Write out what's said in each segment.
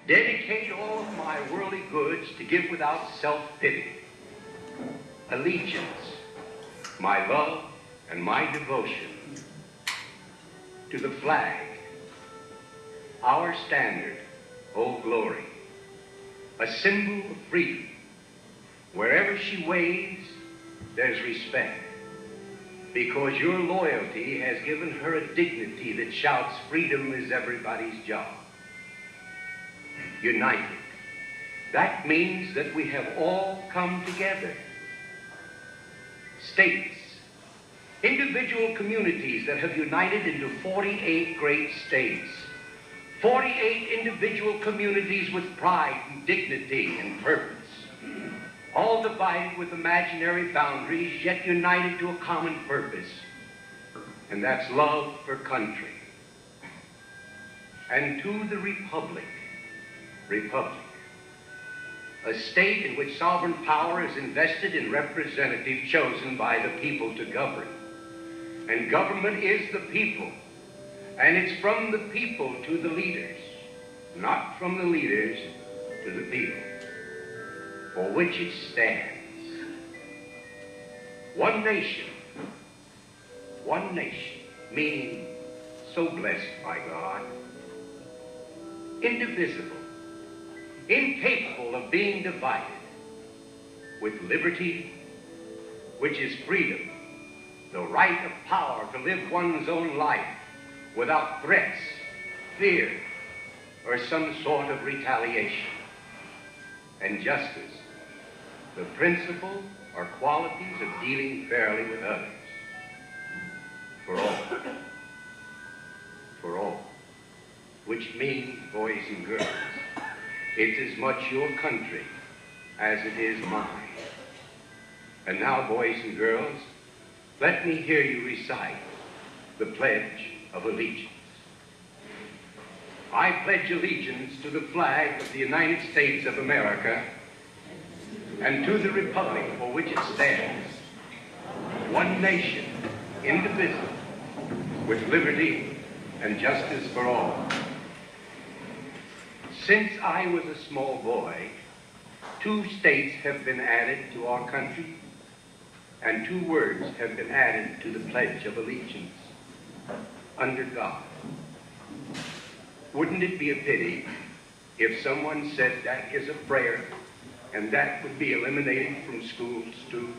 dedicate all of my worldly goods to give without self-pity. Allegiance, my love and my devotion to the flag, our standard, Old Glory, a symbol of freedom. Wherever she waves, there's respect, because your loyalty has given her a dignity that shouts freedom is everybody's job. United. That means that we have all come together. States, individual communities that have united into 48 great states. 48 individual communities with pride and dignity and purpose. All divided with imaginary boundaries, yet united to a common purpose. And that's love for country. And to the Republic, a state in which sovereign power is invested in representatives chosen by the people to govern. And government is the people. And it's from the people to the leaders, not from the leaders to the people, for which it stands. One nation, meaning so blessed by God, indivisible, incapable of being divided, with liberty, which is freedom, the right of power to live one's own life without threats, fear, or some sort of retaliation. And justice, the principle or qualities of dealing fairly with others. For all, which means, boys and girls, it's as much your country as it is mine. And now, boys and girls, let me hear you recite the Pledge of Allegiance. I pledge allegiance to the flag of the United States of America and to the republic for which it stands, one nation, indivisible, with liberty and justice for all. Since I was a small boy, 2 states have been added to our country, and 2 words have been added to the Pledge of Allegiance, under God. Wouldn't it be a pity if someone said that is a prayer and that would be eliminated from schools too?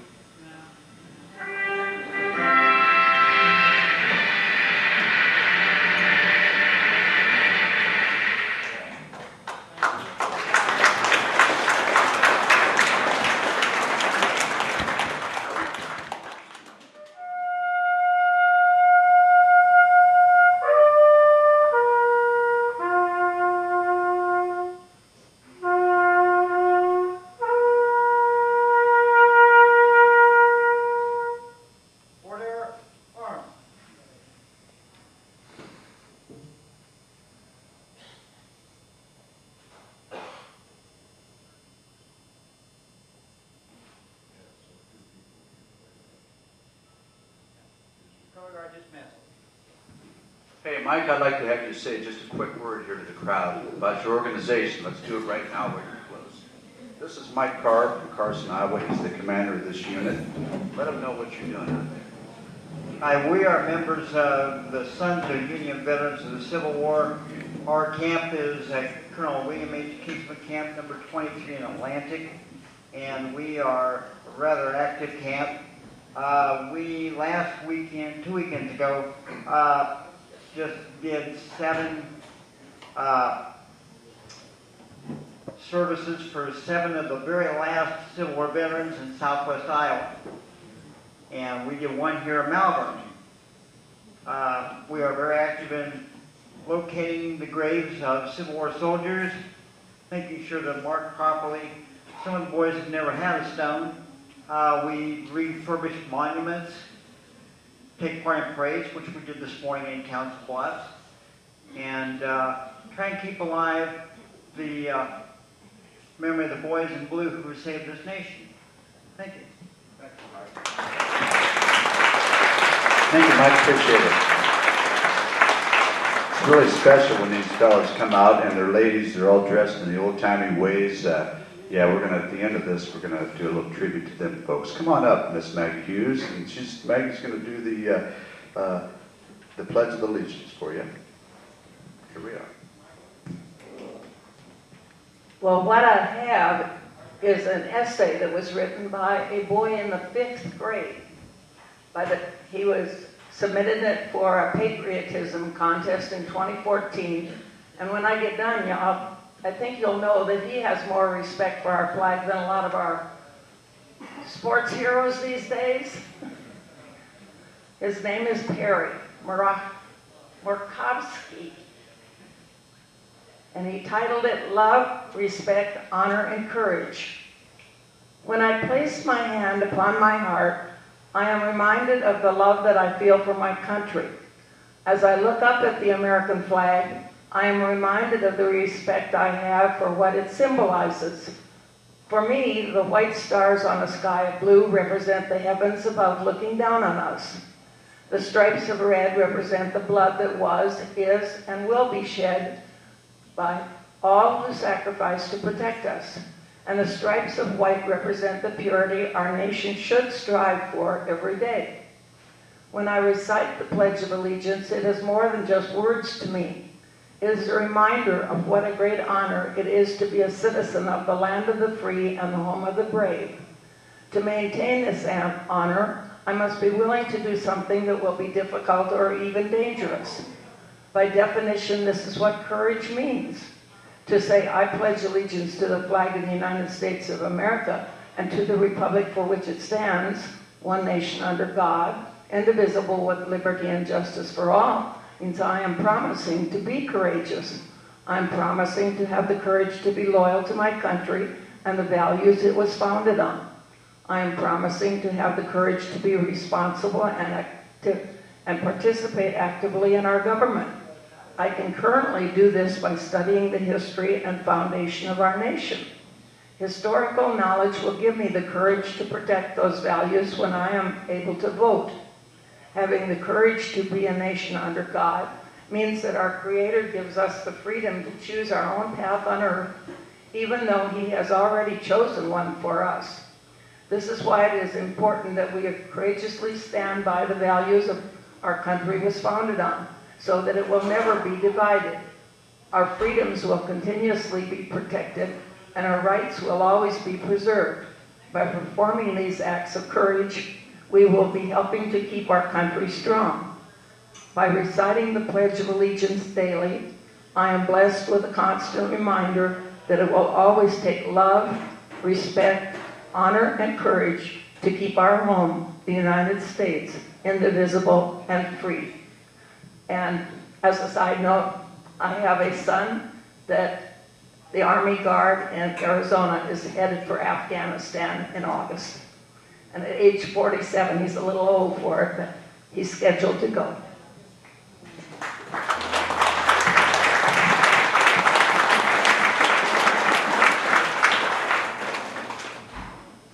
Hey, Mike, I'd like to have you say just a quick word here to the crowd about your organization. Let's do it right now while you're close. This is Mike Carr from Carson, Iowa. He's the commander of this unit. Let him know what you're doing out there. Hi, we are members of the Sons of Union Veterans of the Civil War. Our camp is at Colonel William H. Kingsman Camp number 23 in Atlantic, and we are a rather active camp. We last weekend, 2 weekends ago, just did 7 services for 7 of the very last Civil War veterans in Southwest Iowa. And we did 1 here in Malvern. We are very active in locating the graves of Civil War soldiers, making sure they're marked properly. Some of the boys have never had a stone. We refurbish monuments, take part in parades, which we did this morning in Council Bluffs, and try and keep alive the memory of the boys in blue who saved this nation. Thank you. Thank you, Mike. Thank you, Mike. Appreciate it. It's really special when these fellas come out and their ladies, they're all dressed in the old-timey ways. Yeah, we're gonna, at the end of this, we're gonna do a little tribute to them folks. Come on up, Miss Maggie Hughes, and Maggie's gonna do the Pledge of Allegiance for you. Here we are. Well, what I have is an essay that was written by a boy in the 5th grade. He was submitted it for a patriotism contest in 2014. And when I get done, I think you'll know that he has more respect for our flag than a lot of our sports heroes these days. His name is Perry Murkowski. And he titled it, Love, Respect, Honor, and Courage. When I place my hand upon my heart, I am reminded of the love that I feel for my country. As I look up at the American flag, I am reminded of the respect I have for what it symbolizes. For me, the white stars on a sky of blue represent the heavens above looking down on us. The stripes of red represent the blood that was, is, and will be shed by all who sacrificed to protect us. And the stripes of white represent the purity our nation should strive for every day. When I recite the Pledge of Allegiance, it is more than just words to me. It is a reminder of what a great honor it is to be a citizen of the land of the free and the home of the brave. To maintain this honor, I must be willing to do something that will be difficult or even dangerous. By definition, this is what courage means. To say, I pledge allegiance to the flag of the United States of America and to the republic for which it stands, one nation under God, indivisible with liberty and justice for all, means I am promising to be courageous. I'm promising to have the courage to be loyal to my country and the values it was founded on. I am promising to have the courage to be responsible and participate actively in our government. I can currently do this by studying the history and foundation of our nation. Historical knowledge will give me the courage to protect those values when I am able to vote. Having the courage to be a nation under God means that our Creator gives us the freedom to choose our own path on earth, even though He has already chosen one for us. This is why it is important that we courageously stand by the values of our country was founded on, so that it will never be divided. Our freedoms will continuously be protected, and our rights will always be preserved. By performing these acts of courage, we will be helping to keep our country strong. By reciting the Pledge of Allegiance daily, I am blessed with a constant reminder that it will always take love, respect, honor, and courage to keep our home, the United States, indivisible and free. And as a side note, I have a son that the Army Guard in Arizona is headed for Afghanistan in August. And at age 47, he's a little old for it, but he's scheduled to go.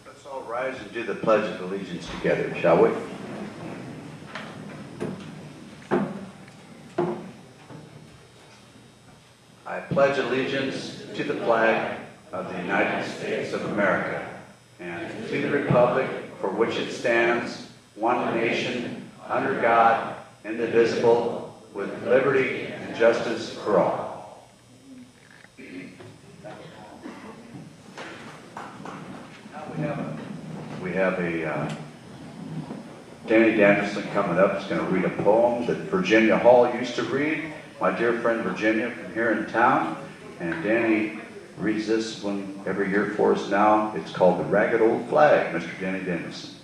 Let's all rise and do the Pledge of Allegiance together, shall we? I pledge allegiance to the flag of the United States of America and to the republic for which it stands, one nation, under God, indivisible, with liberty and justice for all. Now we have a Danny Danielson coming up. He's going to read a poem that Virginia Hall used to read. My dear friend Virginia from here in town, and Danny reads this one every year for us now. It's called The Ragged Old Flag, Mr. Danny Danielson.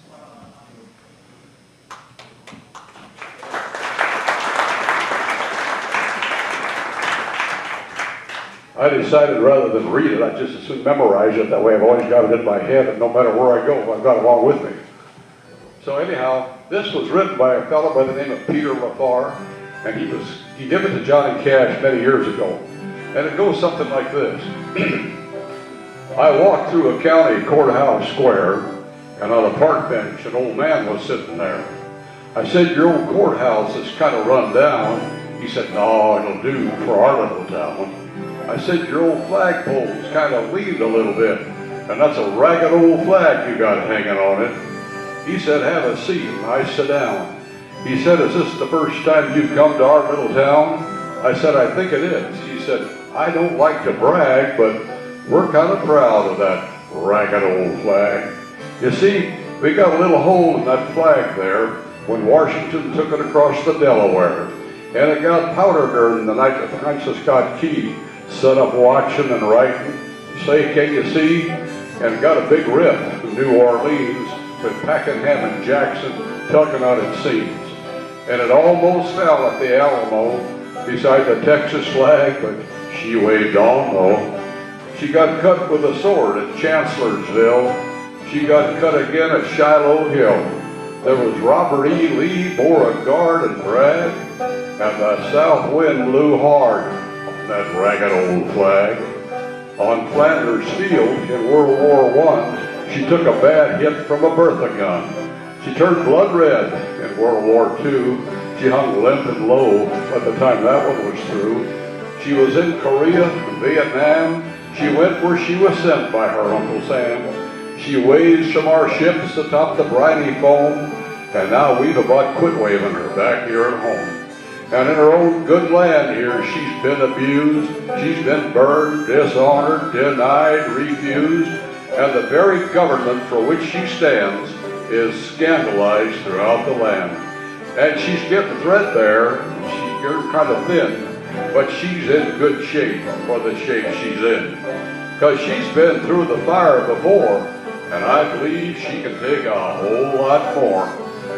I decided rather than read it, I'd just as soon memorize it. That way I've always got it in my head, and no matter where I go, I've got it along with me. So anyhow, this was written by a fellow by the name of Peter LaFar, and he gave it to Johnny Cash many years ago. And it goes something like this. I walked through a county courthouse square, and on a park bench, an old man was sitting there. I said, your old courthouse is kind of run down. He said, no, it'll do for our little town. I said, your old flagpole's kind of leaned a little bit, and that's a ragged old flag you got hanging on it. He said, have a seat. I sat down. He said, is this the first time you've come to our little town? I said, I think it is. He said, I don't like to brag, but we're kind of proud of that ragged old flag. You see, we got a little hole in that flag there when Washington took it across the Delaware. And it got powder during the night that Francis got Key set up watching and writing. Say, can you see? And got a big rip in New Orleans with Pakenham and Jackson tugging on its seams. And it almost fell at the Alamo beside the Texas flag, but she waved on though. She got cut with a sword at Chancellorsville. She got cut again at Shiloh Hill. There was Robert E. Lee, Beauregard, and Bragg, and the south wind blew hard on that ragged old flag. On Flanders Field in World War I, she took a bad hit from a Bertha gun. She turned blood red in World War II. She hung limp and low by the time that one was through. She was in Korea and Vietnam. She went where she was sent by her Uncle Sam. She waves from our ships atop the briny foam, and now we've about quit waving her back here at home. And in her own good land here, she's been abused, she's been burned, dishonored, denied, refused, and the very government for which she stands is scandalized throughout the land. And she's getting threadbare, she's getting kind of thin, but she's in good shape for the shape she's in. Because she's been through the fire before, and I believe she can take a whole lot more.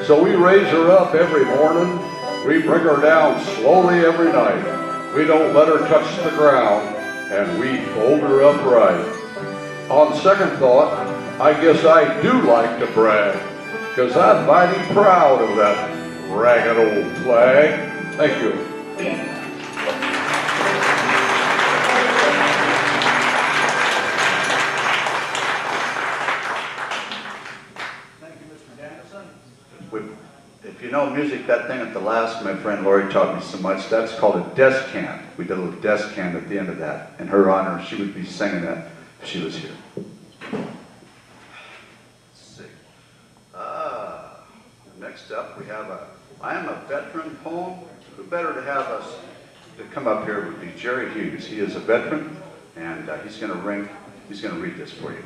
So we raise her up every morning. We bring her down slowly every night. We don't let her touch the ground, and we fold her up right. On second thought, I guess I do like to brag, because I'm mighty proud of that ragged old flag. Thank you. If you know music, that thing at the last, my friend Lori taught me so much, that's called a descant. We did a little descant at the end of that. In her honor, she would be singing that if she was here. Let's see. Next up, we have I Am a Veteran poem. Who better to have us to come up here would be Jerry Hughes. He is a veteran, and he's going to read this for you.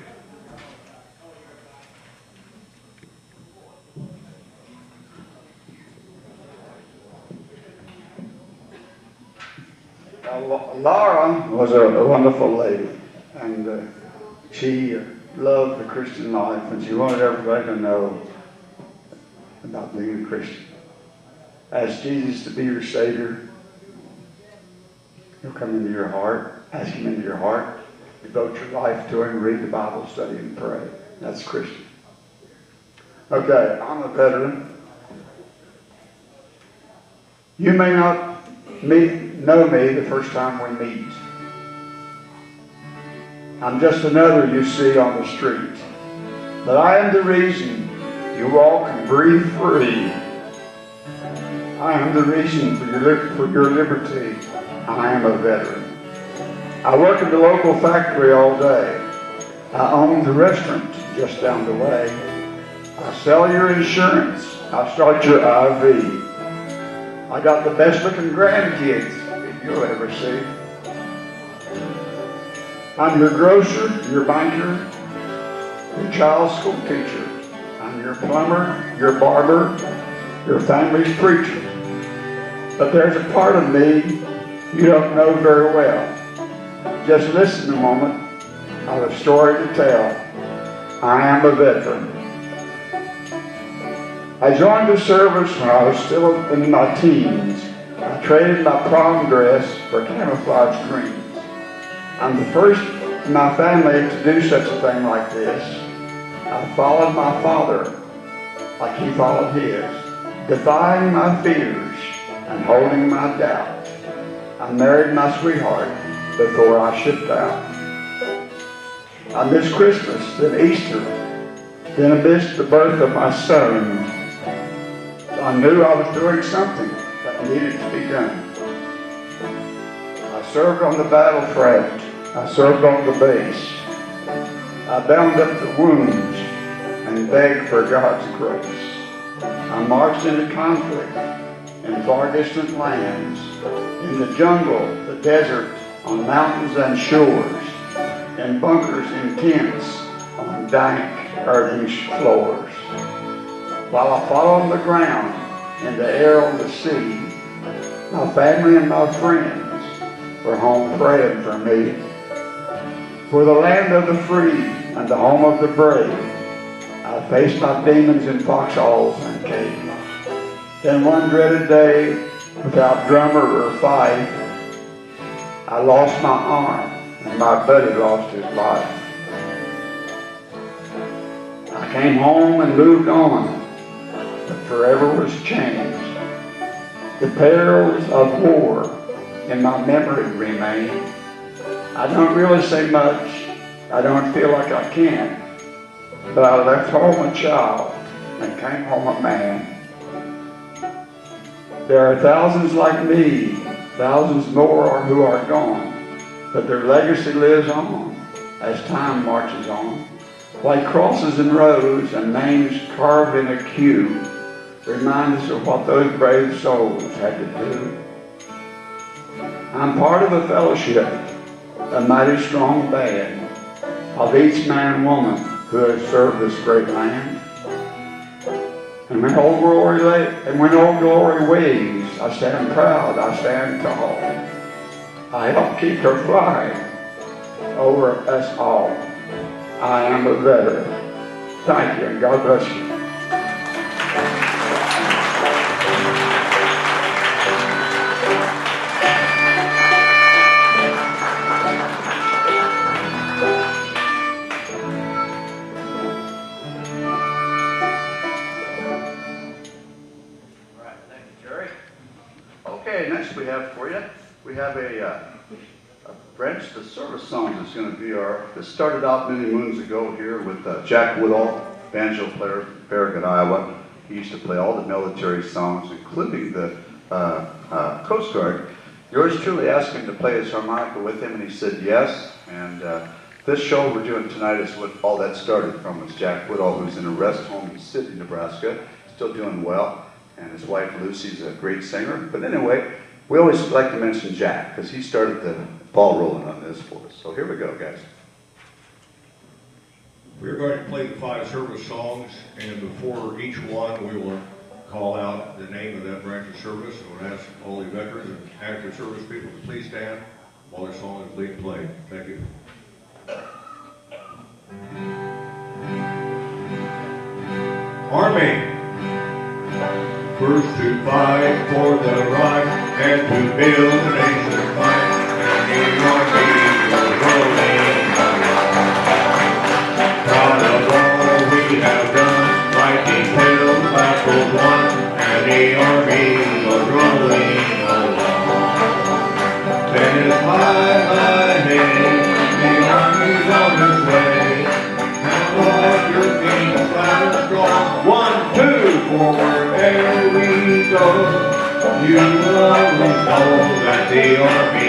Laura was a wonderful lady, and she loved the Christian life, and she wanted everybody to know about being a Christian. Ask Jesus to be your Savior. He'll come into your heart. Ask Him into your heart. Devote your life to Him. Read the Bible, study, and pray. That's Christian. Okay, I'm a veteran. You may not know me the first time we meet. I'm just another you see on the street. But I am the reason you all can breathe free. I am the reason for your liberty. I am a veteran. I work in the local factory all day. I own the restaurant just down the way. I sell your insurance. I start your IV. I got the best looking grandkids you'll ever see. I'm your grocer, your banker, your child's school teacher. I'm your plumber, your barber, your family's preacher. But there's a part of me you don't know very well. Just listen a moment. I have a story to tell. I am a veteran. I joined the service when I was still in my teens. I traded my prom dress for camouflage greens. I'm the first in my family to do such a thing like this. I followed my father like he followed his, defying my fears and holding my doubt. I married my sweetheart before I shipped out. I missed Christmas, then Easter, then I missed the birth of my son. I knew I was doing something that needed to be done. served on the battlefront. I served on the base. I bound up the wounds and begged for God's grace. I marched into conflict in far distant lands, in the jungle, the desert, on mountains and shores, in bunkers, in tents, on dank, earthen floors. While I fought on the ground, in the air, on the sea, my family and my friends were home praying for me. For the land of the free and the home of the brave, I faced my demons in foxholes and caves. Then one dreaded day, without drummer or fife, I lost my arm and my buddy lost his life. I came home and moved on, but forever was changed. The perils of war in my memory remain. I don't really say much, I don't feel like I can, but I left home a child and came home a man. There are thousands like me, thousands more who are gone, but their legacy lives on as time marches on. Like crosses in rows and names carved in a queue, remind us of what those brave souls had to do. I'm part of a fellowship, a mighty strong band of each man and woman who has served this great land. And when Old Glory waves, I stand proud, I stand tall. I help keep her flying over us all. I am a veteran. Thank you, and God bless you. Okay, next we have for you, we have a branch, the service songs is going to be this started out many moons ago here with Jack Woodall, banjo player from Farragut, Iowa. He used to play all the military songs, including the Coast Guard. Yours truly asked him to play his harmonica with him, and he said yes. And this show we're doing tonight is what all that started from, was Jack Woodall, who's in a rest home in Sidney, Nebraska, still doing well. And his wife Lucy's a great singer. But anyway, we always like to mention Jack because he started the ball rolling on this for us. So here we go, guys. We're going to play the 5 service songs, and before each one, we will call out the name of that branch of service, and we'll ask all the veterans and active service people to please stand while their song is being played. Thank you. Army. First to fight for the right and to build the nation fine, and the army will rolling along. Proud of all we have done, fighting till battles won, and the army was rolling along. Then it's high head, the army's on its way, and Lord, your king's flat and strong. 1, 2, forward. There we go. You will always know that the army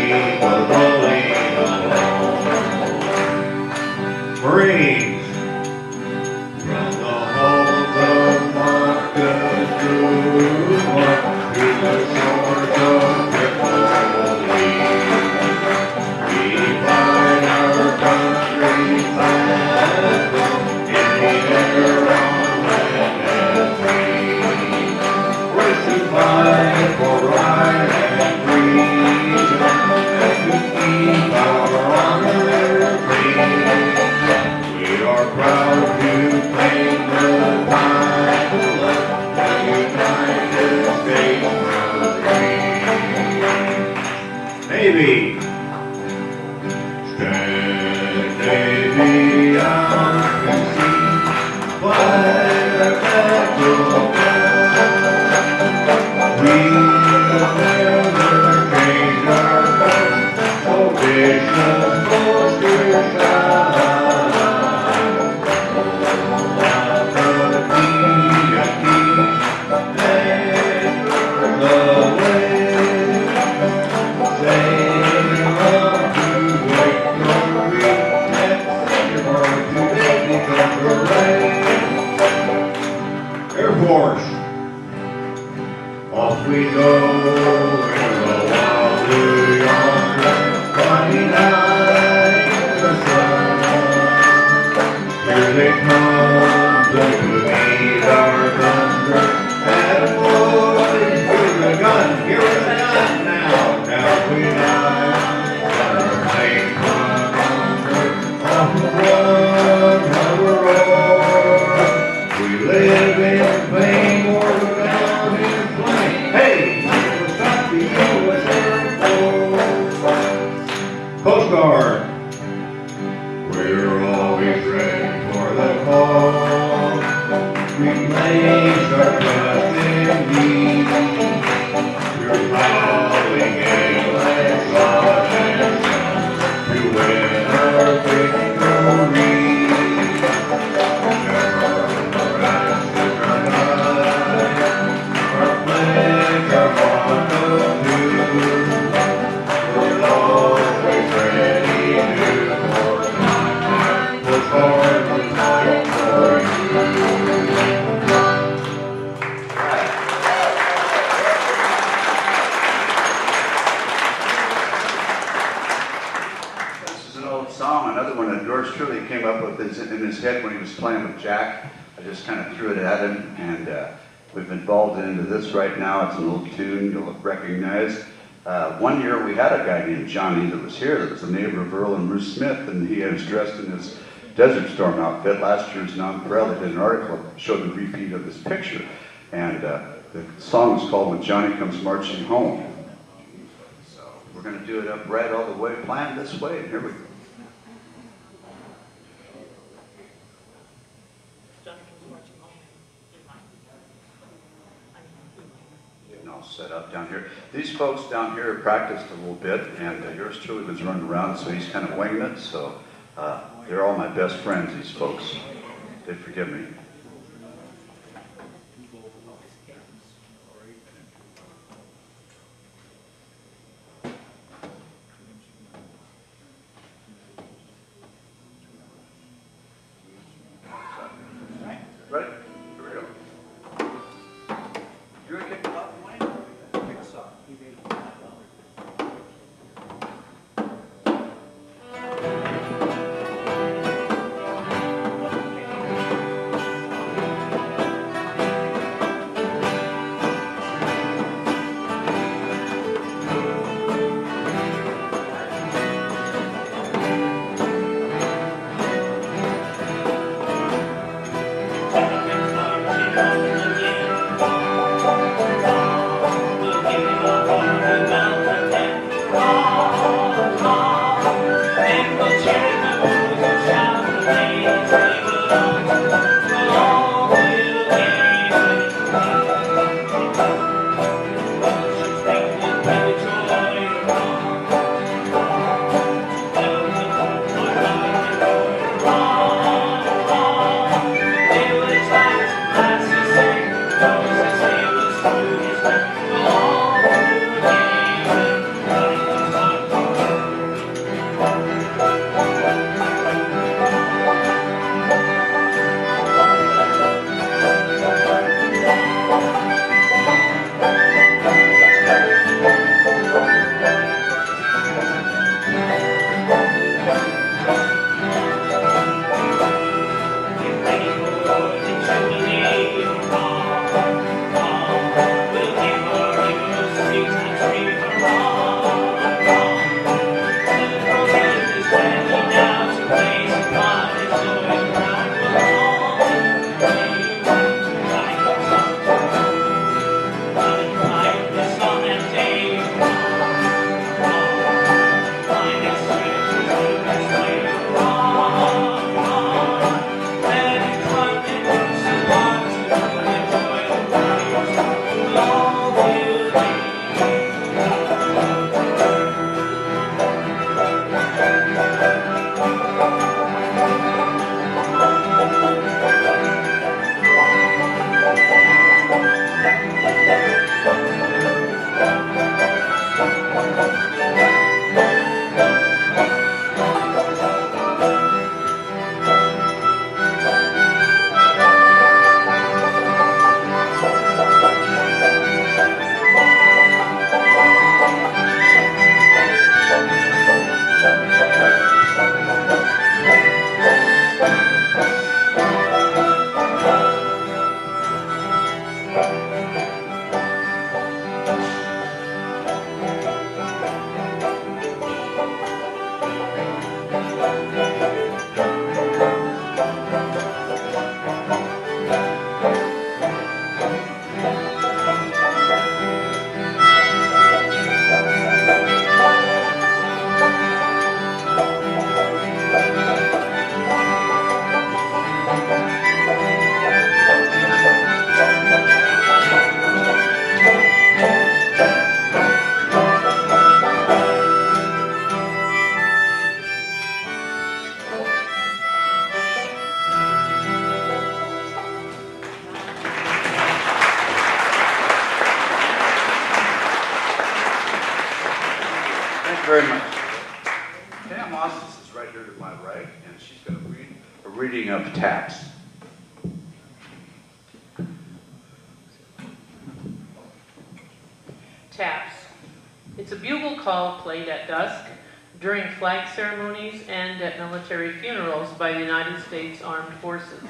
old song, another one that George truly came up with in his head when he was playing with Jack. I just kind of threw it at him, and we've evolved into this right now. It's an old tune you'll recognize. One year we had a guy named Johnny that was here, that was a neighbor of Earl and Ruth Smith, and he was dressed in his Desert Storm outfit. Last year's Nonpareil, they did an article that showed the repeat of this picture. And the song is called When Johnny Comes Marching Home. So we're going to do it upright all the way, planned this way, and here we go. Set up down here. These folks down here have practiced a little bit, and yours truly was running around, so he's kind of winging it. So they're all my best friends, these folks. They forgive me. Ready? Here we go. You're going to kick it off, Wayne? Kick us off. Very much. Pam Ostis is right here to my right, and she's going to read a reading of Taps. Taps. It's a bugle call played at dusk, during flag ceremonies and at military funerals by the United States Armed Forces.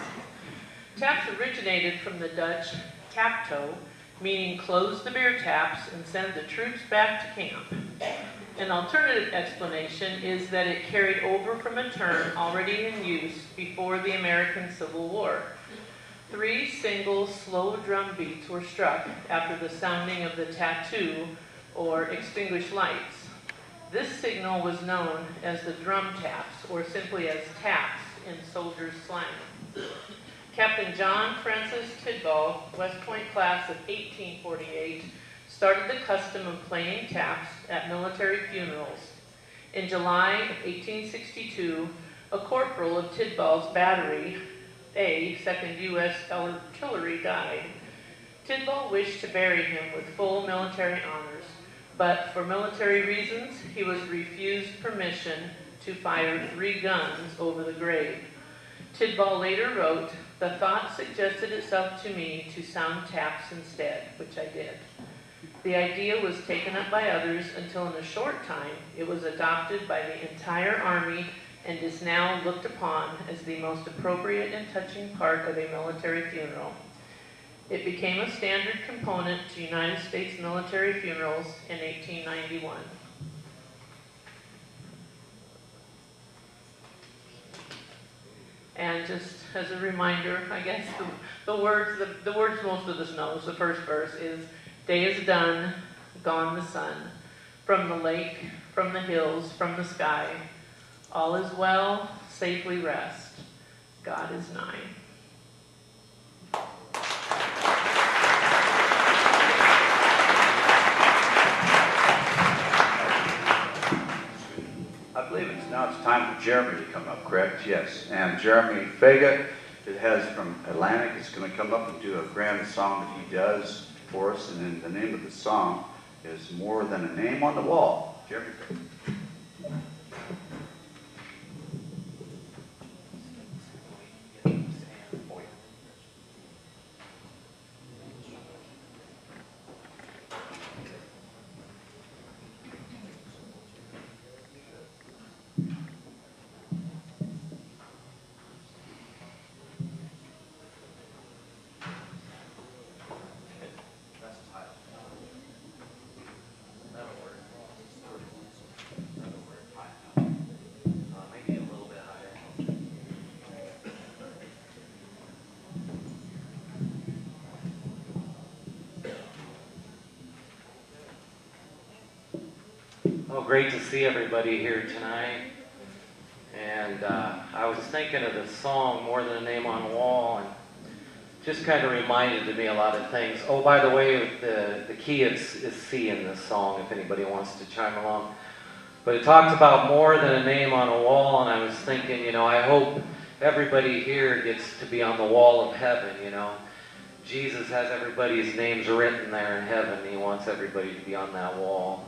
Taps originated from the Dutch tapto, meaning close the beer taps and send the troops back to camp. An alternative explanation is that it carried over from a term already in use before the American Civil War. 3 single slow drum beats were struck after the sounding of the tattoo or extinguished lights. This signal was known as the drum taps, or simply as taps in soldiers' slang. Captain John Francis Tidball, West Point class of 1848, started the custom of playing taps at military funerals. In July of 1862, a corporal of Tidball's battery, A, 2nd U.S. Artillery, died. Tidball wished to bury him with full military honors, but for military reasons, he was refused permission to fire 3 guns over the grave. Tidball later wrote, "The thought suggested itself to me to sound taps instead," which I did. The idea was taken up by others until in a short time it was adopted by the entire Army and is now looked upon as the most appropriate and touching part of a military funeral. It became a standard component to United States military funerals in 1891. And just as a reminder, I guess the words most of us knows. The first verse is, "Day is done, gone the sun. From the lake, from the hills, from the sky, all is well, safely rest. God is nigh." I believe now it's time for Jeremy to come up, correct? Yes. And Jeremy Fega, it has from Atlantic, is going to come up and do a grand song that he does for us. And then the name of the song is More Than a Name on the Wall. Jeremy Fega. Well, great to see everybody here tonight. And I was thinking of the song, More Than a Name on a Wall, and just kind of reminded me a lot of things. Oh, by the way, the key is C in this song, if anybody wants to chime along. But it talks about more than a name on a wall, and I was thinking, I hope everybody here gets to be on the wall of heaven, Jesus has everybody's names written there in heaven. He wants everybody to be on that wall.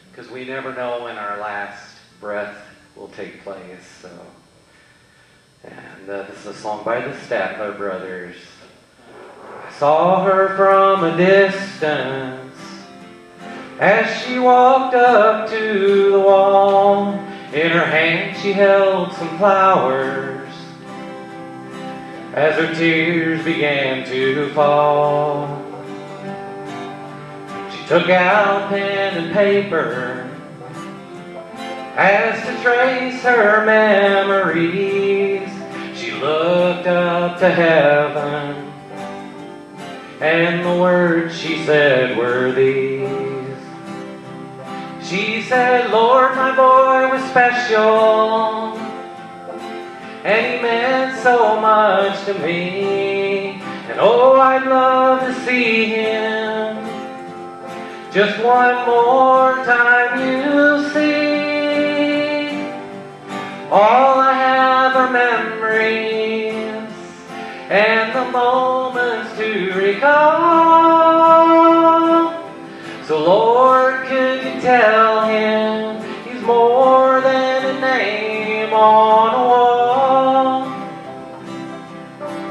Because we never know when our last breath will take place. So, and this is a song by the Statler Brothers. I saw her from a distance as she walked up to the wall. In her hand she held some flowers as her tears began to fall. Took out pen and paper as to trace her memories. She looked up to heaven, and the words she said were these. She said, "Lord, my boy was special, and he meant so much to me. And oh, I'd love to see him just one more time, you see. All I have are memories and the moments to recall. So Lord, could you tell him he's more than a name on a wall?"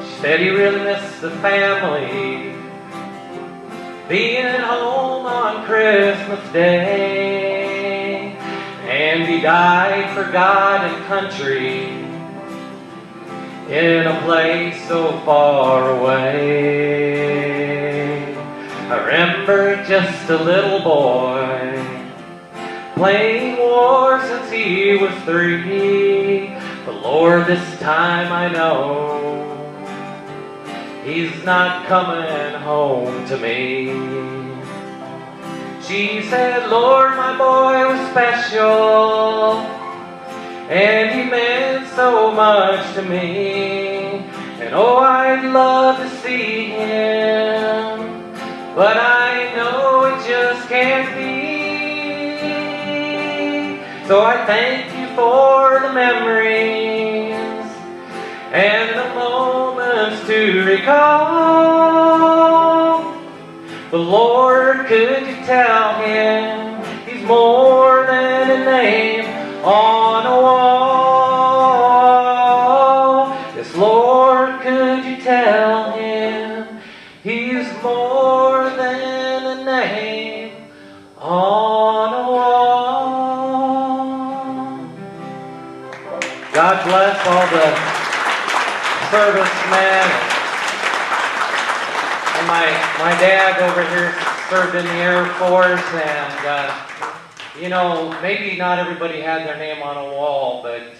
She said he really missed the family, being at home on Christmas Day, and he died for God and country in a place so far away. I remember just a little boy playing war since he was 3. But Lord, this time I know he's not coming home to me. She said, Lord, my boy was special, and he meant so much to me. And oh, I'd love to see him, but I know it just can't be. So I thank you for the memories and the moments to recall. But Lord, could you tell him he's more than a name on a wall? Yes, Lord, could you tell him he's more than a name on a wall? God bless all the servicemen. And my dad over here served in the Air Force, and you know, maybe not everybody had their name on a wall, but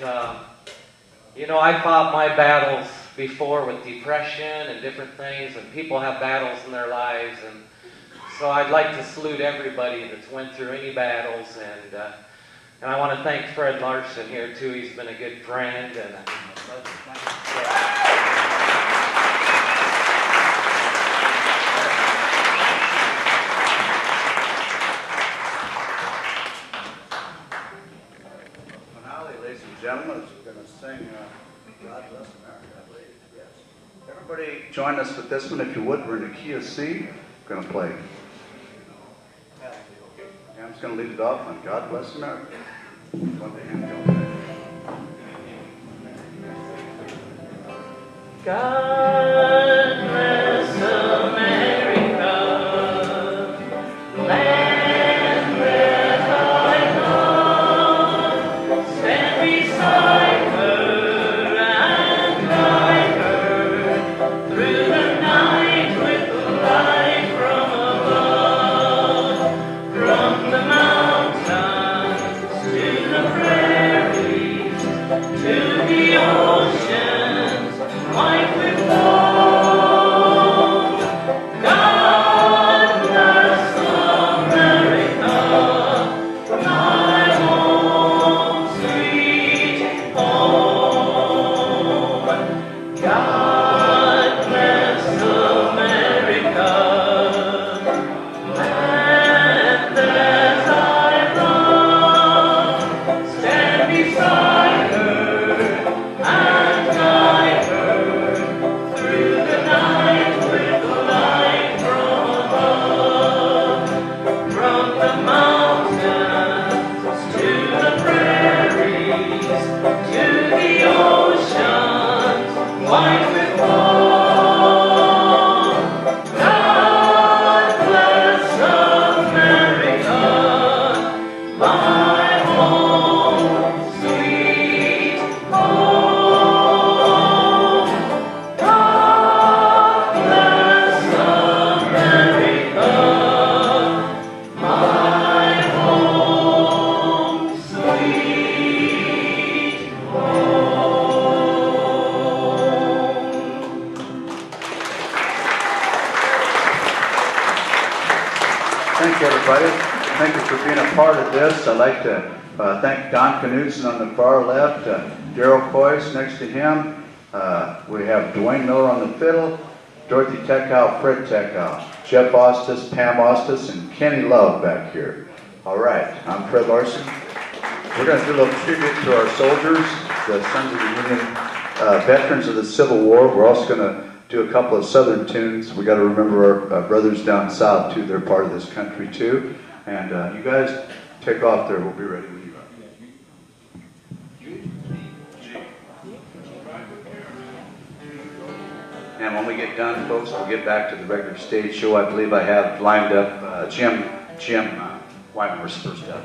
you know, I fought my battles before with depression and different things, and people have battles in their lives, and so I'd like to salute everybody that's went through any battles, and I want to thank Fred Larson here too. He's been a good friend, and ladies and gentlemen, is going to sing God Bless America, I believe. Yes. Everybody join us with this one, if you would. We're in the key of C. We're going to play. Ham's going to lead it off on God Bless America. Let the hand go. God bless America, land where thy love, stand beside her and guide her through the night with the light from above, from the mountains to the prairies, to the oceans, white with gold. God bless America, my home, sweet home. God bless America, land as I love, stand beside her and guide her through the night with the light from above, from the mountains to the prairies, to the oceans, white with gold. God bless America, my home, sweet home. God bless America, my home, sweet home. Thank you, everybody. Thank you for being a part of this. I'd like to thank Don Knudsen on the far left, Daryl Coyce next to him. We have Dwayne Miller on the fiddle, Dorothy Teckow, Fred Teckow, Jeff Ostis, Pam Ostis, and Kenny Love back here. All right, I'm Fred Larson. We're going to do a little tribute to our soldiers, the Sons of the Union veterans of the Civil War. We're also going to do a couple of Southern tunes. We got to remember our brothers down south too. They're part of this country too. And you guys take off there. We'll be ready when you are. And when we get done, folks, we'll get back to the regular stage show. I believe I have lined up Jim Wyman was first up.